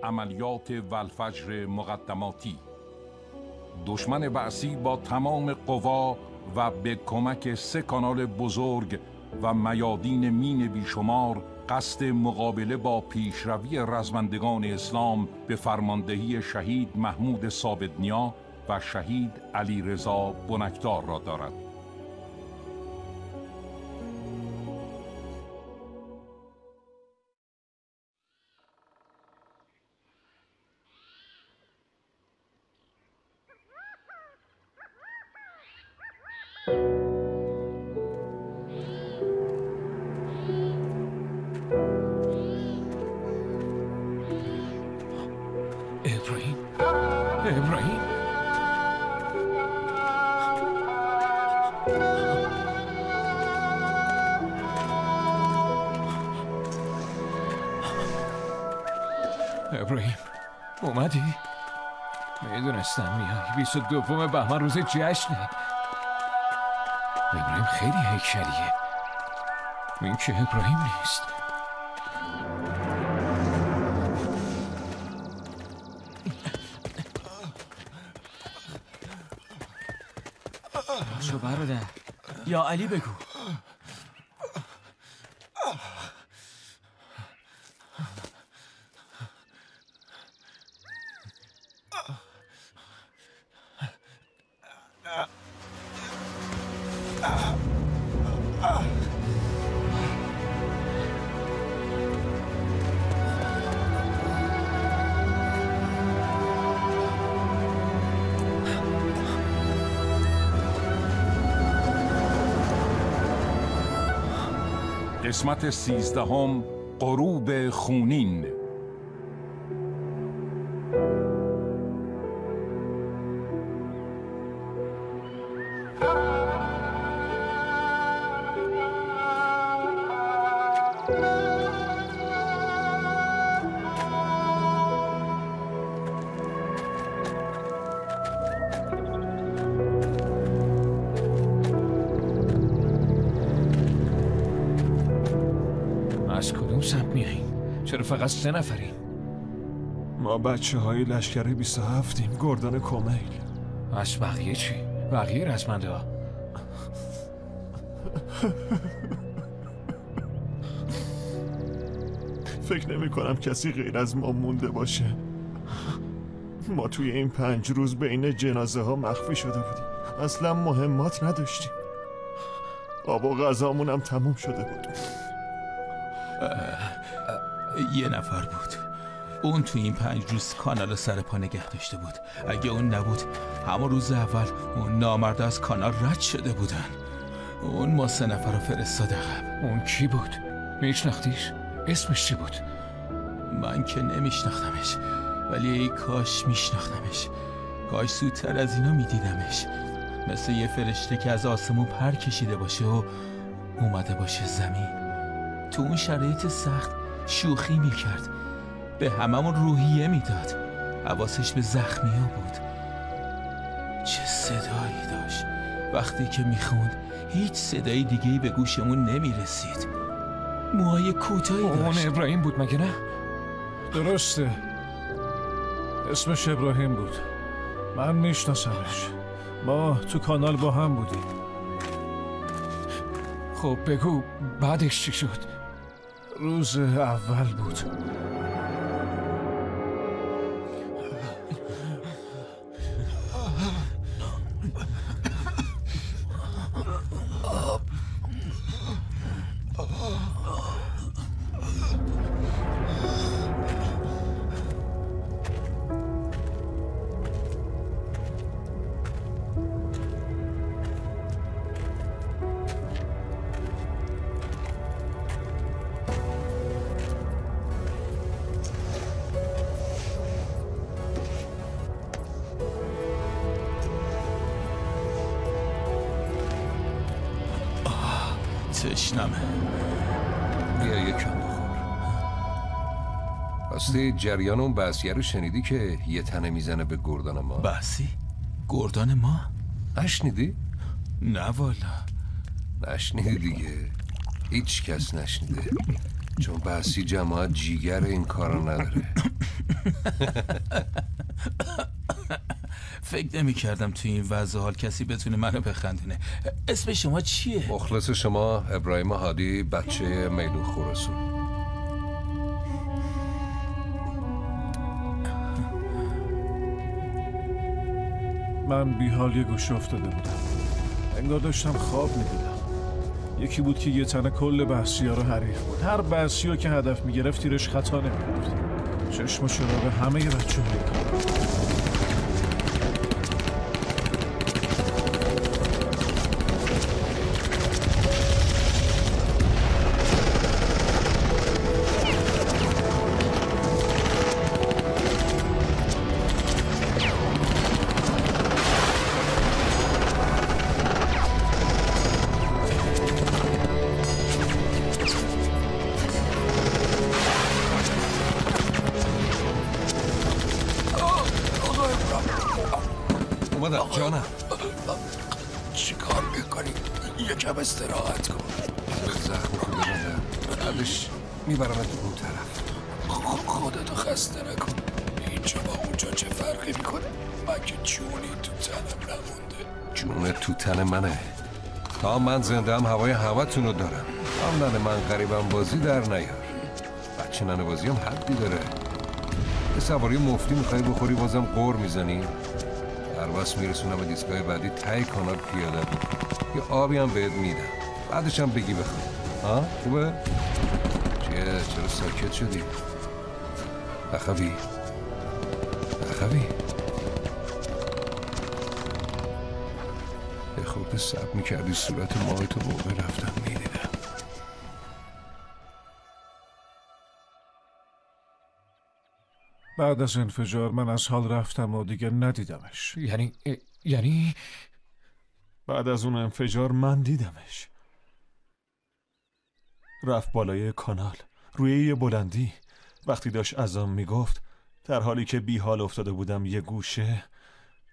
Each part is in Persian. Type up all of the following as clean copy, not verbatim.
عملیات والفجر مقدماتی. دشمن بعثی با تمام قوا و به کمک 3 کانال بزرگ و میادین مین بیشمار قصد مقابله با پیشروی رزمندگان اسلام به فرماندهی شهید محمود ثابت‌نیا و شهید علیرضا بنکدار را دارد. ابراهیم اومدی؟ میدونستم میای. 22 بهمن روز جشنه. ابراهیم خیلی هیکلیه. این که ابراهیم نیست. شو برادر، یا علی بگو. قسمت 13 غروب خونین. چرا فقط 3 نفریم؟ ما بچه های لشکر 27 گردان کمیل. از بقیه چی؟ بقیه رزمنده ها؟ فکر نمی کنم کسی غیر از ما مونده باشه. ما توی این 5 روز بین جنازه ها مخفی شده بودیم. اصلا مهمات نداشتیم. آب و غذامون هم تموم شده بود. یه نفر بود. اون تو این 5 روز کانال سر پا نگه داشته بود. اگه اون نبود همون روز اول اون نامرد از کانال رد شده بودن. اون ما 3 نفر رو فرستاده عقب. اون کی بود؟ میشناختیش؟ اسمش چی بود؟ من که نمیشناختمش، ولی ای کاش میشناختمش. کاش زودتر از اینا میدیدمش. مثل یه فرشته که از آسمون پر کشیده باشه و اومده باشه زمین. تو اون شرایط سخت شوخی میکرد، به هممون روحیه میداد. حواسش به زخمیا بود. چه صدایی داشت. وقتی که میخوند هیچ صدای دیگه‌ای به گوشمون نمیرسید. موهای کوتاهی داشت. اون ابراهیم بود مگه نه؟ درسته، اسمش ابراهیم بود. من میشناسمش. ما تو کانال با هم بودیم. خب بگو بعدش چی شد؟ روز اول بود. تشنمه. بیا یکم بخور. راستی جریان اون بحثیه رو شنیدی که یه تنه میزنه به گردان ما؟ بحثی؟ گردان ما؟ نشنیدی؟ نه والا. نشنیدی دیگه. هیچ کس نشنیده، چون بحثی جماعت جیگر این کارو نداره. فکر نمی کردم توی این وضع حال کسی بتونه منو بخندونه. اسم شما چیه؟ مخلص شما ابراهیم هادی، بچه میلون خورسون. من بیحال یه گوشه افتاده بودم. انگار داشتم خواب میدیدم. یکی بود که یه تنه کل بحثی‌ها رو حریف بود. هر بحثی که هدف میگرفت تیرش خطا نمی‌گرفت. چشم و چراغ همه بچه‌های کار. جانم چی کار میکنی؟ یکم استراحت کن. زخم خوبه بدم، بعدش میبرم تو اون طرف. خودتو خسته نکن. اینجا با اونجا چه فرقی میکنه؟ من که جونی تو تنم نمونده. جون تو تن منه. تا من زنده هم هوای همتون رو دارم. هم ننه من غریبم بازی در نیار. بچه ننه بازی هم حدی داره. یه سواری مفتی میخوای بخوری بازم قور میزنی؟ درباس میرسونم به دیسکای بعدی تای کانال پیاده بود. یه آبی هم بهت میدم، بعدش هم بگی بخوام. ها خوبه؟ چرا ساکت شدی؟ اخوی یه خورده صبر میکردی صورت ماهیتو موقع رفتم میدیدم. بعد از انفجار من از حال رفتم و دیگه ندیدمش. یعنی بعد از اون انفجار من دیدمش. رفت بالای کانال روی یه بلندی. وقتی داشت اذان میگفت، در حالی که بی حال افتاده بودم یه گوشه،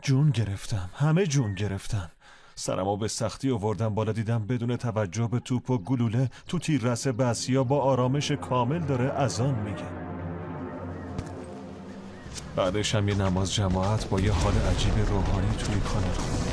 جون گرفتم. همه جون گرفتن. سرمو به سختی آوردم بالا، دیدم بدون توجه به توپ و گلوله تو تیررس بحثی‌ها با آرامش کامل داره اذان میگه. بعدش هم یه نماز جماعت با یه حال عجیب روحانی توی کانال خوندیم.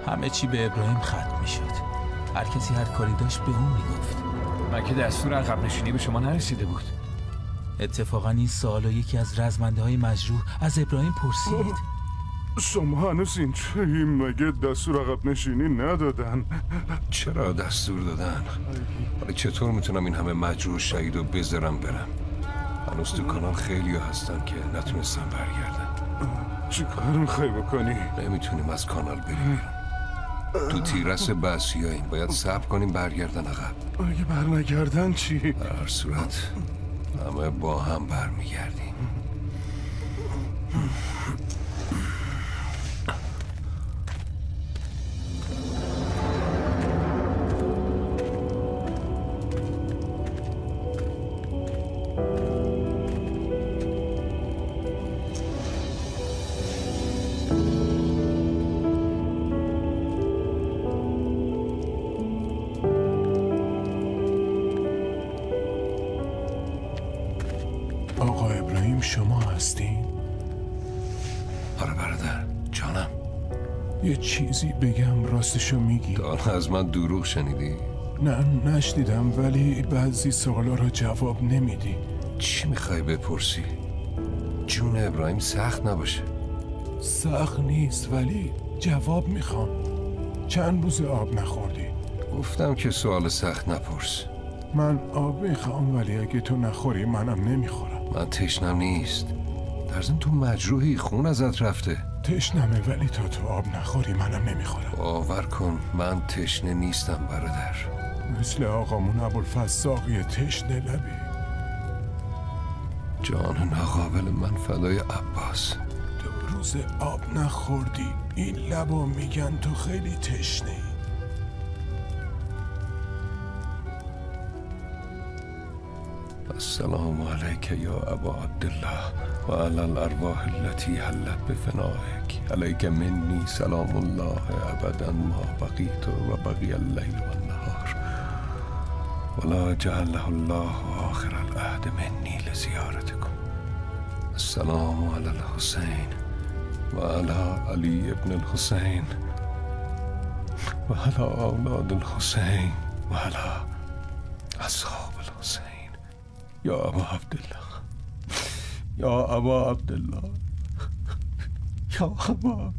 همه چی به ابراهیم ختم میشد. هر کسی هر کاری داشت به اون میگفت. من که دستور عقب نشینی به شما نرسیده بود. اتفاقا این سوالو یکی از رزمنده های مجروح از ابراهیم پرسید. شما هنوز اینجایی؟ مگه دستور عقب نشینی ندادن؟ چرا دستور دادن؟ ولی چطور میتونم این همه مجروح شهید رو بذارم برم؟ هنوز تو کانال خیلی هستن که نتونستن برگردن. چی کار میخوای بکنی؟ نمیتونیم از کانال بریم. تو تیررس بحثیاییم، باید صبر کنیم برگردن عقب. اگه برنگردن چی؟ در هر صورت همه با هم برمیگردیم. آقا ابراهیم شما هستین؟ آره برادر، جانم. یه چیزی بگم راستشو میگی؟ تا از من دروغ شنیدی؟ نه نشنیدم، ولی بعضی سوالا رو جواب نمیدی. چی میخوای بپرسی؟ جون ابراهیم سخت نباشه. سخت نیست، ولی جواب میخوام. چند روز آب نخوردی؟ گفتم که سوال سخت نپرس. من آب میخوام، ولی اگه تو نخوری منم نمیخورم. من تشنم نیست. در ضمن تو مجروحی، خون ازت رفته. تشنمه، ولی تا تو آب نخوری منم نمیخورم. باور کن من تشنه نیستم برادر. مثل آقامون ابوالفضل ساقی تشنه لبی. جان ناقابل من فدای عباس. 2 روز آب نخوردی، این لبا میگن تو خیلی تشنه ای. السلام علیک یا ابا عبدالله و علی الارواح التي حلت بفنائک. علیک منی سلام الله ابدا ما بقیت و بقی اللیل و النهار ولا جعله الله آخر العهد منی لزیارتکم. السلام علی الحسین و علی علی ابن الحسین و علی اولاد الحسین و علی اصحاب الحسین. یا ابا عبدالله، یا ابا عبدالله، یا ابا عبدالله.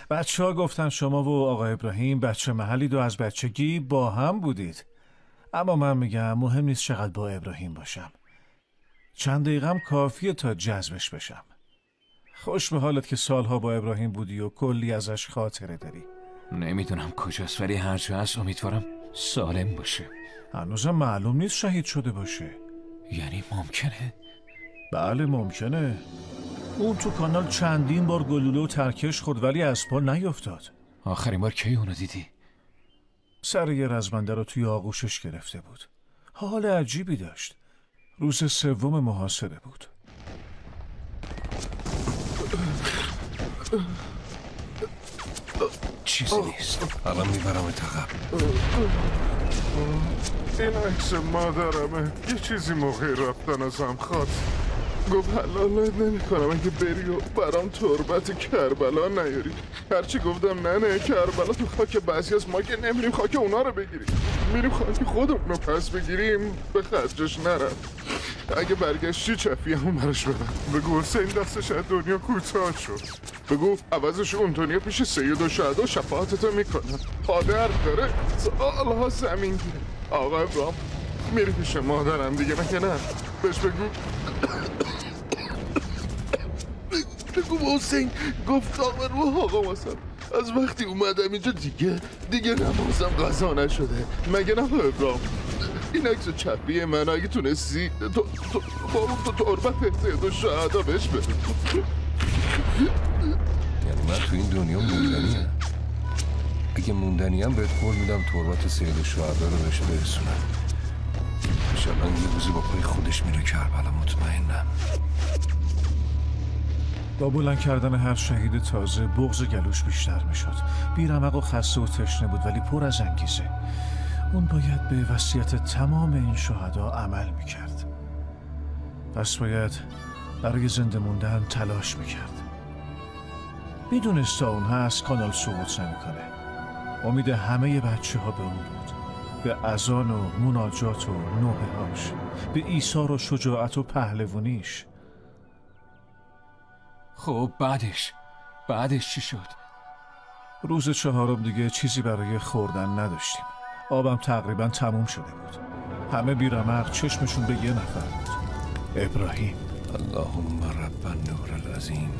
بچه ها گفتن شما و آقا ابراهیم بچه محلید و از بچگی با هم بودید. اما من میگم مهم نیست چقدر با ابراهیم باشم. چند دقیقم کافیه تا جذبش بشم. خوش به حالت که سالها با ابراهیم بودی و کلی ازش خاطره داری. نمیدونم کجاست، ولی هرچه هست امیدوارم سالم باشه. هنوزم معلوم نیست شهید شده باشه. یعنی ممکنه؟ بله ممکنه. اون تو کانال چندین بار گلوله و ترکش خورد ولی از پا نیفتاد. آخرین بار کی اونو دیدی؟ سر یه رزمنده رو توی آغوشش گرفته بود. حال عجیبی داشت. روز 3 محاصره بود. چیزی نیست. الان میبرم عقب. این عکس مادرمه. یه چیزی موقع رفتن ازم خواست. گفت حلالت نمی کنم اگه بری و برام تربت کربلا نیاری. هرچی گفتم نه کربلا تو خاک بعضی از ما که نمیریم خاک اونا رو بگیریم، میریم خاک خودمون رو پس بگیریم. به خرجش نرم. اگه برگشتی چفی همون برش بدم. بگو حسین دستش از دنیا کوتاه شد. بگو عوضش اونطونیا پیش سید و شهدا شفاعتتو میکنن. پادر داره سالها زمین گیره. آقا ابراهیم میری پیش مادرم دیگه مگه نه؟ بهش بگو بگو حسین گفت آقا رو آقا واسم از وقتی اومدم اینجا دیگه نمازم قضا نشده. مگه نه ابراهیم؟ این عکس چپی من اگه تونستی با اون تو تربت سید و شهدا بهش بده. یعنی من تو این دنیا موندنیم؟ اگه موندنیم بهت قول میدم تربت سید و شهدا رو بهش برسونم. انشالله یه روزی با پای خودش میره کربلا، مطمئنم. با بلند کردن هر شهید تازه بغض گلوش بیشتر میشد. بیرمق و خسته و تشنه بود ولی پر از انگیزه. اون باید به وصیت تمام این شهدا عمل میکرد. پس باید برای زنده موندن تلاش میکرد. میدونست تا اون هست کانال سقوط نمیکنه. امید همه بچه ها به اون بود. به اذان و مناجات و نوحه‌هاش، به ایثار و شجاعت و پهلوانیش. خب بعدش چی شد؟ روز 4 دیگه چیزی برای خوردن نداشتیم. آبم تقریبا تموم شده بود. همه بیرمق چشمشون به یه نفر بود، ابراهیم. اللهم رب النور العظیم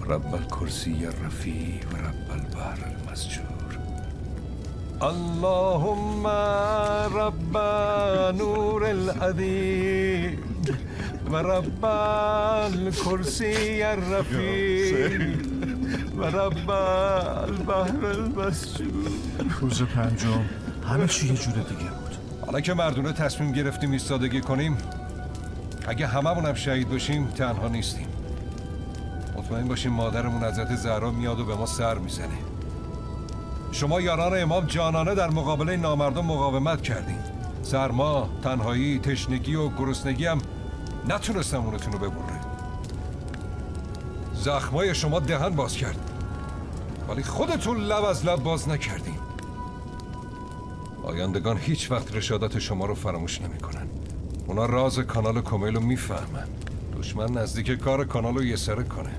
و رب الکرسی الرفیع و رب البحر المسجور. اللهم رب نور العظیم و رب الکرسی الرفیع و رب البحر المسجور. روز پنجم همه چی یه جور دیگه بود. حالا که مردونه تصمیم گرفتیم ایستادگی کنیم، اگه هممون هم شهید باشیم تنها نیستیم. مطمئن باشیم مادرمون حضرت زهرا میاد و به ما سر میزنه. شما یاران امام جانانه در مقابله نامردم مقاومت کردین. سرما، تنهایی، تشنگی و گرسنگی هم نتونستم اونتون رو ببره. زخمای شما دهن باز کرد، ولی خودتون لب از لب باز نکردین. آیندگان هیچ وقت رشادت شما رو فراموش نمیکنن. اونا راز کانال کومیل رو میفهمن. دشمن نزدیک کار کانال رو یه سره کنه.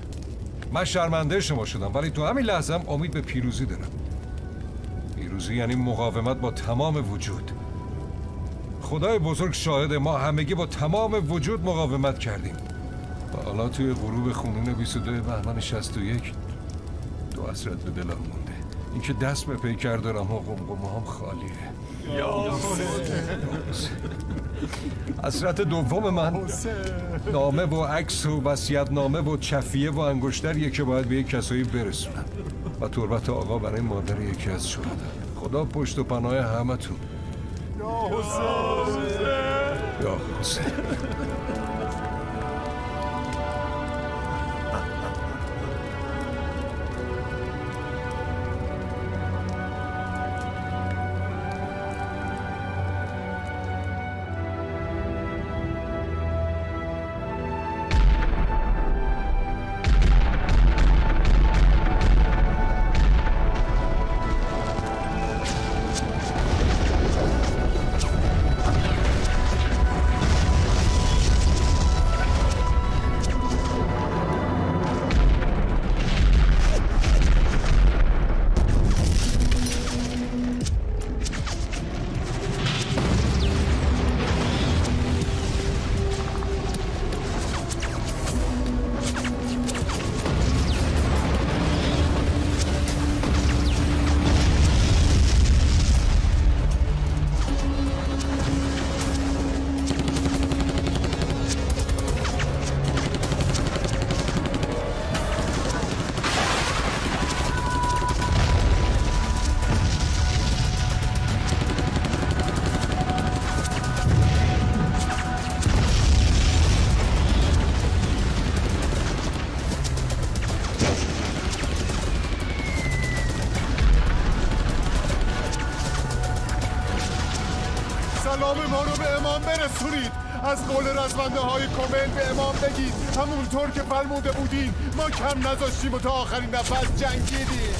من شرمنده شما شدم، ولی تو همین لحظه هم امید به پیروزی دارم. پیروزی یعنی مقاومت با تمام وجود. خدای بزرگ شاهد، ما همگی با تمام وجود مقاومت کردیم. و حالا توی غروب خونین 22 بهمن 61 دو حسرت به دلم مونده. اینکه دست به پیکر دارم و قمقمه هم خالیه. حسرت دوم من نامه و عکس و وصیت‌نامه و چفیه و انگشتریه که باید به یک کسایی برسونم و تربت آقا برای مادر یکی از شهدا. خدا پشت و پناه همتون. یا حسین، یا حسین. سلام ما رو به امام برسونید. از قول رزمنده های کومیل به امام بگید همونطور که فرموده بودین ما کم نذاشتیم و تا آخرین نفس جنگیدیم.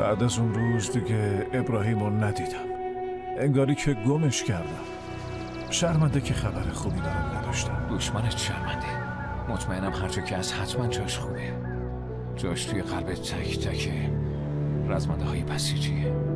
بعد از اون روز دیگه ابراهیم رو ندیدم. انگاری که گمش کردم. شرمنده که خبر خوبی دارم نداشتم. دشمنت شرمنده. مطمئنم هر جا که از حتما جاش خوبه. جاش توی قلب تک تک رزمنده های بسیجیه.